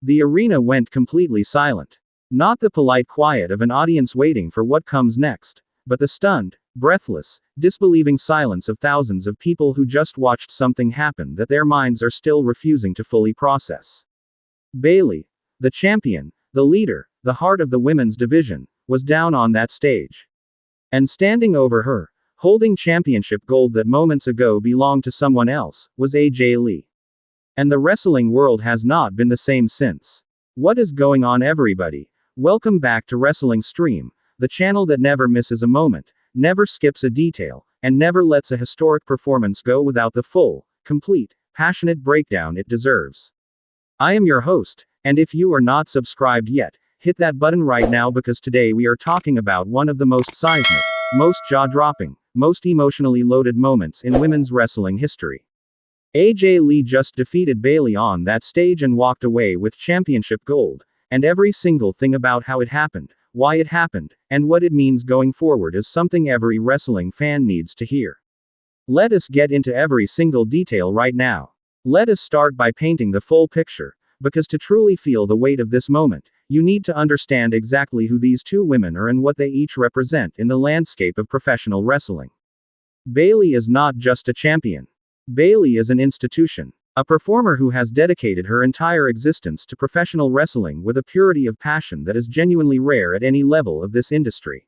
The arena went completely silent. Not the polite quiet of an audience waiting for what comes next, but the stunned, breathless, disbelieving silence of thousands of people who just watched something happen that their minds are still refusing to fully process. Bayley, the champion, the leader, the heart of the women's division, was down on that stage. And standing over her, holding championship gold that moments ago belonged to someone else, was AJ Lee. And the wrestling world has not been the same since. What is going on, everybody? Welcome back to Wrestling Stream, the channel that never misses a moment, never skips a detail, and never lets a historic performance go without the full, complete, passionate breakdown it deserves. I am your host, and if you are not subscribed yet, hit that button right now because today we are talking about one of the most seismic, most jaw-dropping, most emotionally loaded moments in women's wrestling history. AJ Lee just defeated Bayley on that stage and walked away with championship gold, and every single thing about how it happened, why it happened, and what it means going forward is something every wrestling fan needs to hear. Let us get into every single detail right now. Let us start by painting the full picture, because to truly feel the weight of this moment, you need to understand exactly who these two women are and what they each represent in the landscape of professional wrestling. Bayley is not just a champion. Bayley is an institution. A performer who has dedicated her entire existence to professional wrestling with a purity of passion that is genuinely rare at any level of this industry.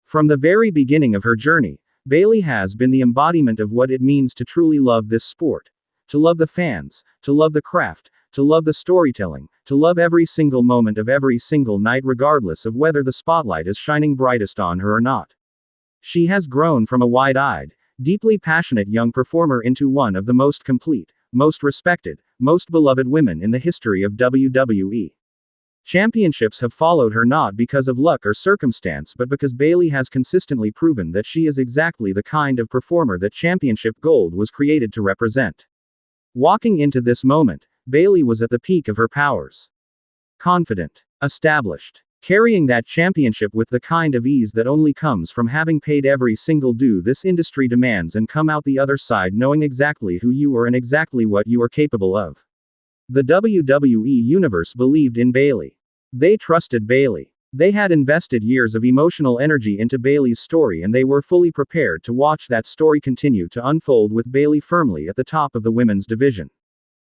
From the very beginning of her journey, Bayley has been the embodiment of what it means to truly love this sport. To love the fans, to love the craft, to love the storytelling, to love every single moment of every single night regardless of whether the spotlight is shining brightest on her or not. She has grown from a wide-eyed, deeply passionate young performer into one of the most complete, most respected, most beloved women in the history of WWE. Championships have followed her not because of luck or circumstance but because Bayley has consistently proven that she is exactly the kind of performer that championship gold was created to represent. Walking into this moment, Bayley was at the peak of her powers. Confident, established, carrying that championship with the kind of ease that only comes from having paid every single due this industry demands and come out the other side knowing exactly who you are and exactly what you are capable of. The WWE Universe believed in Bayley. They trusted Bayley. They had invested years of emotional energy into Bayley's story and they were fully prepared to watch that story continue to unfold with Bayley firmly at the top of the women's division.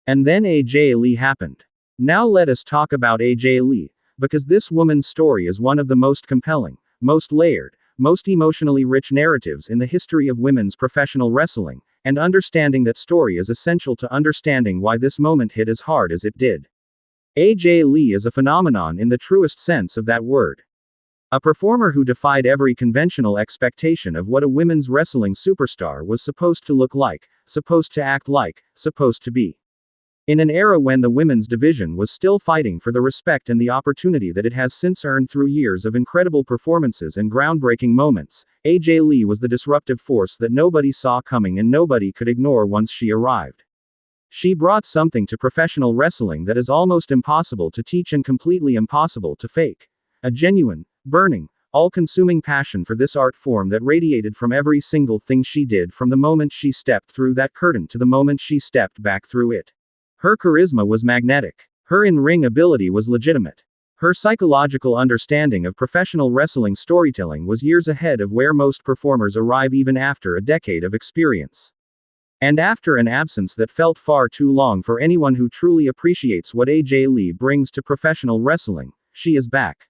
And then AJ Lee happened. Now let us talk about AJ Lee, because this woman's story is one of the most compelling, most layered, most emotionally rich narratives in the history of women's professional wrestling, and understanding that story is essential to understanding why this moment hit as hard as it did. AJ Lee is a phenomenon in the truest sense of that word. A performer who defied every conventional expectation of what a women's wrestling superstar was supposed to look like, supposed to act like, supposed to be. In an era when the women's division was still fighting for the respect and the opportunity that it has since earned through years of incredible performances and groundbreaking moments, AJ Lee was the disruptive force that nobody saw coming and nobody could ignore once she arrived. She brought something to professional wrestling that is almost impossible to teach and completely impossible to fake. A genuine, burning, all-consuming passion for this art form that radiated from every single thing she did from the moment she stepped through that curtain to the moment she stepped back through it. Her charisma was magnetic. Her in-ring ability was legitimate. Her psychological understanding of professional wrestling storytelling was years ahead of where most performers arrive even after a decade of experience. And after an absence that felt far too long for anyone who truly appreciates what AJ Lee brings to professional wrestling, she is back.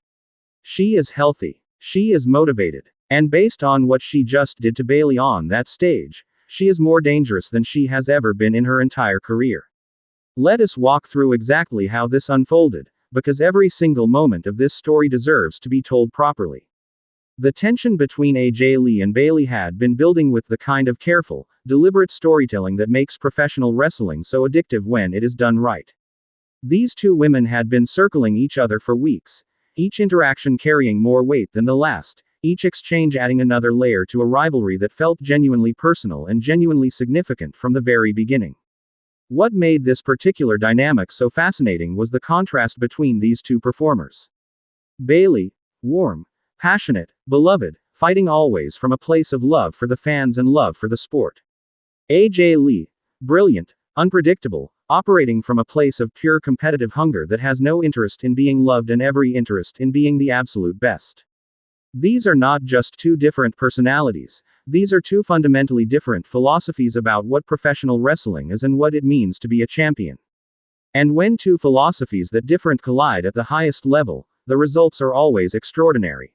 She is healthy. She is motivated. And based on what she just did to Bayley on that stage, she is more dangerous than she has ever been in her entire career. Let us walk through exactly how this unfolded, because every single moment of this story deserves to be told properly. The tension between AJ Lee and Bayley had been building with the kind of careful, deliberate storytelling that makes professional wrestling so addictive when it is done right. These two women had been circling each other for weeks, each interaction carrying more weight than the last, each exchange adding another layer to a rivalry that felt genuinely personal and genuinely significant from the very beginning. What made this particular dynamic so fascinating was the contrast between these two performers. Bayley, warm, passionate, beloved, fighting always from a place of love for the fans and love for the sport. AJ Lee, brilliant, unpredictable, operating from a place of pure competitive hunger that has no interest in being loved and every interest in being the absolute best. These are not just two different personalities, these are two fundamentally different philosophies about what professional wrestling is and what it means to be a champion. And when two philosophies that different collide at the highest level, the results are always extraordinary.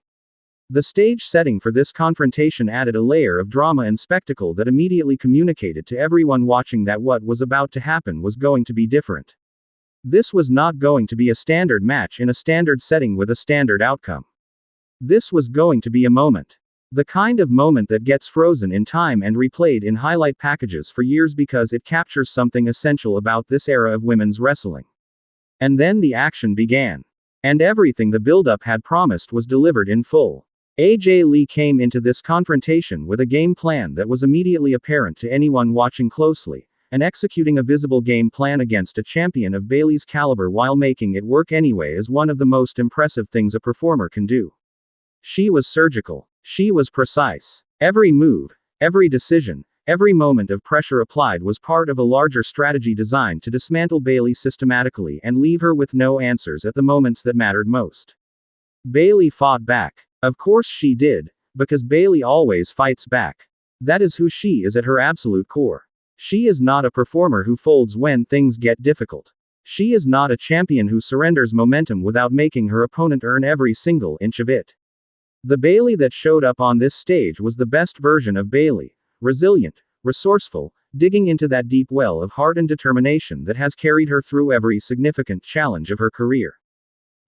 The stage setting for this confrontation added a layer of drama and spectacle that immediately communicated to everyone watching that what was about to happen was going to be different. This was not going to be a standard match in a standard setting with a standard outcome. This was going to be a moment. The kind of moment that gets frozen in time and replayed in highlight packages for years because it captures something essential about this era of women's wrestling. And then the action began. And everything the build-up had promised was delivered in full. AJ Lee came into this confrontation with a game plan that was immediately apparent to anyone watching closely, and executing a visible game plan against a champion of Bayley's caliber while making it work anyway is one of the most impressive things a performer can do. She was surgical. She was precise. Every move, every decision, every moment of pressure applied was part of a larger strategy designed to dismantle Bayley systematically and leave her with no answers at the moments that mattered most. Bayley fought back. Of course she did, because Bayley always fights back. That is who she is at her absolute core. She is not a performer who folds when things get difficult. She is not a champion who surrenders momentum without making her opponent earn every single inch of it. The Bayley that showed up on this stage was the best version of Bayley, resilient, resourceful, digging into that deep well of heart and determination that has carried her through every significant challenge of her career.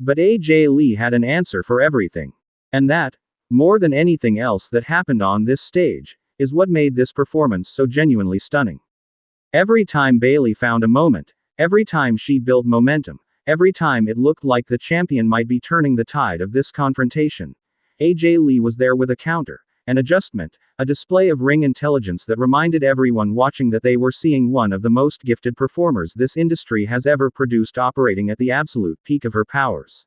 But AJ Lee had an answer for everything. And that, more than anything else that happened on this stage, is what made this performance so genuinely stunning. Every time Bayley found a moment, every time she built momentum, every time it looked like the champion might be turning the tide of this confrontation, AJ Lee was there with a counter, an adjustment, a display of ring intelligence that reminded everyone watching that they were seeing one of the most gifted performers this industry has ever produced operating at the absolute peak of her powers.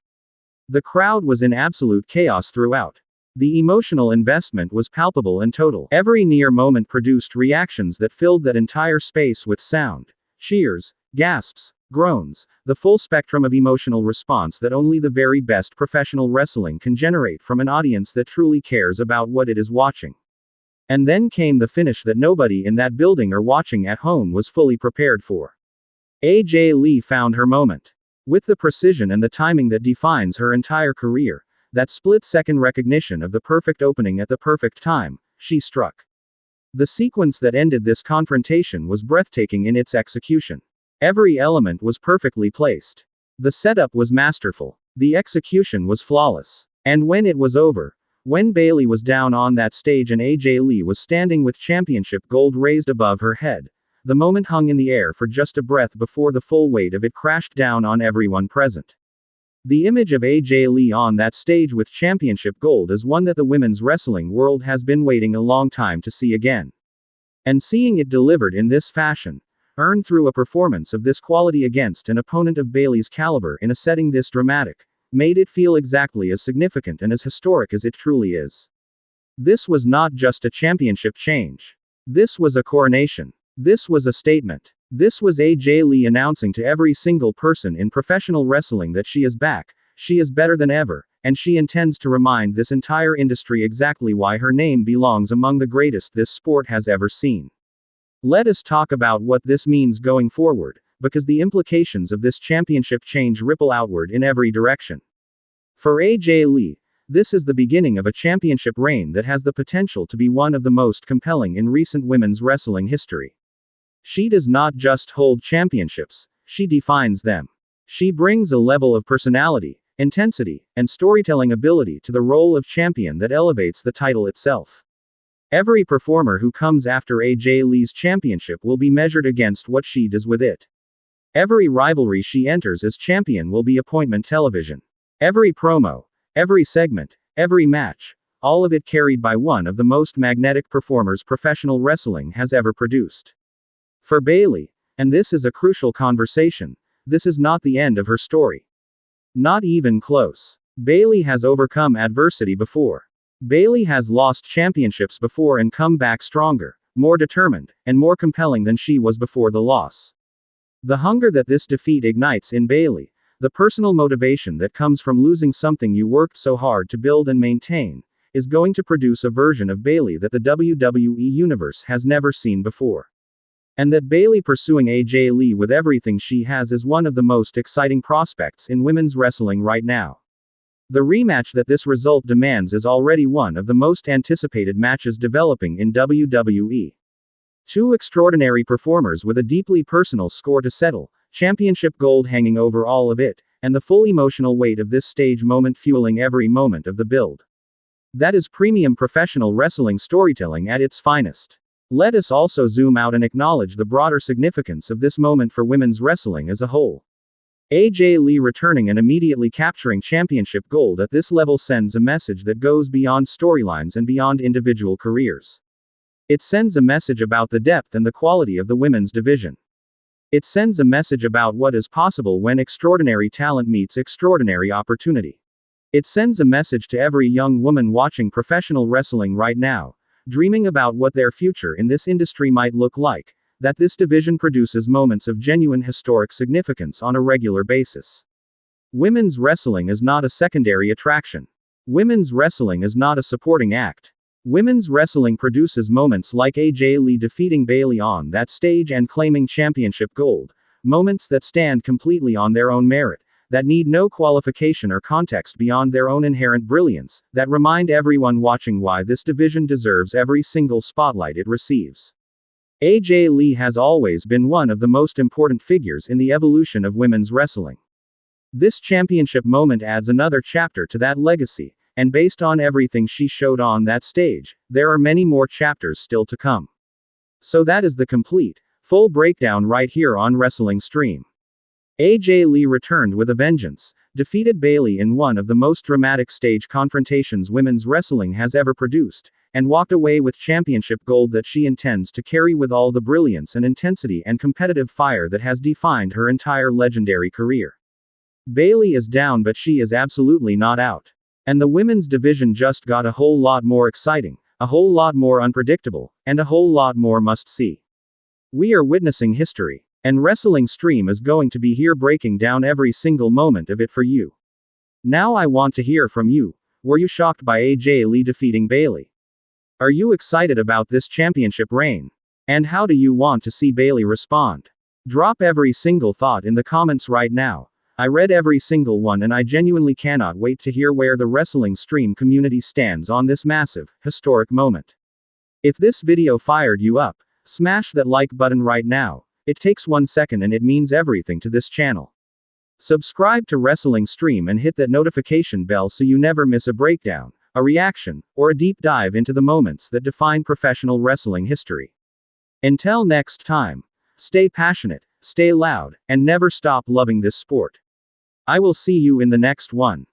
The crowd was in absolute chaos throughout. The emotional investment was palpable and total. Every near moment produced reactions that filled that entire space with sound, cheers, gasps, groans, the full spectrum of emotional response that only the very best professional wrestling can generate from an audience that truly cares about what it is watching. And then came the finish that nobody in that building or watching at home was fully prepared for. AJ Lee found her moment. With the precision and the timing that defines her entire career, that split-second recognition of the perfect opening at the perfect time, she struck. The sequence that ended this confrontation was breathtaking in its execution. Every element was perfectly placed. The setup was masterful. The execution was flawless. And when it was over, when Bayley was down on that stage and AJ Lee was standing with championship gold raised above her head, the moment hung in the air for just a breath before the full weight of it crashed down on everyone present. The image of AJ Lee on that stage with championship gold is one that the women's wrestling world has been waiting a long time to see again. And seeing it delivered in this fashion, earned through a performance of this quality against an opponent of Bayley's caliber in a setting this dramatic, made it feel exactly as significant and as historic as it truly is. This was not just a championship change. This was a coronation. This was a statement. This was AJ Lee announcing to every single person in professional wrestling that she is back, she is better than ever, and she intends to remind this entire industry exactly why her name belongs among the greatest this sport has ever seen. Let us talk about what this means going forward, because the implications of this championship change ripple outward in every direction. For AJ Lee, this is the beginning of a championship reign that has the potential to be one of the most compelling in recent women's wrestling history. She does not just hold championships, she defines them. She brings a level of personality, intensity, and storytelling ability to the role of champion that elevates the title itself. Every performer who comes after AJ Lee's championship will be measured against what she does with it. Every rivalry she enters as champion will be appointment television. Every promo, every segment, every match, all of it carried by one of the most magnetic performers professional wrestling has ever produced. For Bayley, and this is a crucial conversation, this is not the end of her story. Not even close. Bayley has overcome adversity before. Bayley has lost championships before and come back stronger, more determined, and more compelling than she was before the loss. The hunger that this defeat ignites in Bayley, the personal motivation that comes from losing something you worked so hard to build and maintain, is going to produce a version of Bayley that the WWE Universe has never seen before. And that Bayley pursuing AJ Lee with everything she has is one of the most exciting prospects in women's wrestling right now. The rematch that this result demands is already one of the most anticipated matches developing in WWE. Two extraordinary performers with a deeply personal score to settle, championship gold hanging over all of it, and the full emotional weight of this stage moment fueling every moment of the build. That is premium professional wrestling storytelling at its finest. Let us also zoom out and acknowledge the broader significance of this moment for women's wrestling as a whole. AJ Lee returning and immediately capturing championship gold at this level sends a message that goes beyond storylines and beyond individual careers. It sends a message about the depth and the quality of the women's division. It sends a message about what is possible when extraordinary talent meets extraordinary opportunity. It sends a message to every young woman watching professional wrestling right now, dreaming about what their future in this industry might look like, that this division produces moments of genuine historic significance on a regular basis. Women's wrestling is not a secondary attraction. Women's wrestling is not a supporting act. Women's wrestling produces moments like AJ Lee defeating Bayley on that stage and claiming championship gold, moments that stand completely on their own merit, that need no qualification or context beyond their own inherent brilliance, that remind everyone watching why this division deserves every single spotlight it receives. AJ Lee has always been one of the most important figures in the evolution of women's wrestling. This championship moment adds another chapter to that legacy, and based on everything she showed on that stage, there are many more chapters still to come. So that is the complete, full breakdown right here on Wrestling Stream. AJ Lee returned with a vengeance, defeated Bayley in one of the most dramatic stage confrontations women's wrestling has ever produced, and walked away with championship gold that she intends to carry with all the brilliance and intensity and competitive fire that has defined her entire legendary career. Bayley is down, but she is absolutely not out. And the women's division just got a whole lot more exciting, a whole lot more unpredictable, and a whole lot more must-see. We are witnessing history, and Wrestling Stream is going to be here breaking down every single moment of it for you. Now I want to hear from you. Were you shocked by AJ Lee defeating Bayley? Are you excited about this championship reign? And how do you want to see Bayley respond? Drop every single thought in the comments right now. I read every single one and I genuinely cannot wait to hear where the Wrestling Stream community stands on this massive, historic moment. If this video fired you up, smash that like button right now. It takes 1 second and it means everything to this channel. Subscribe to Wrestling Stream and hit that notification bell so you never miss a breakdown, a reaction, or a deep dive into the moments that define professional wrestling history. Until next time, stay passionate, stay loud, and never stop loving this sport. I will see you in the next one.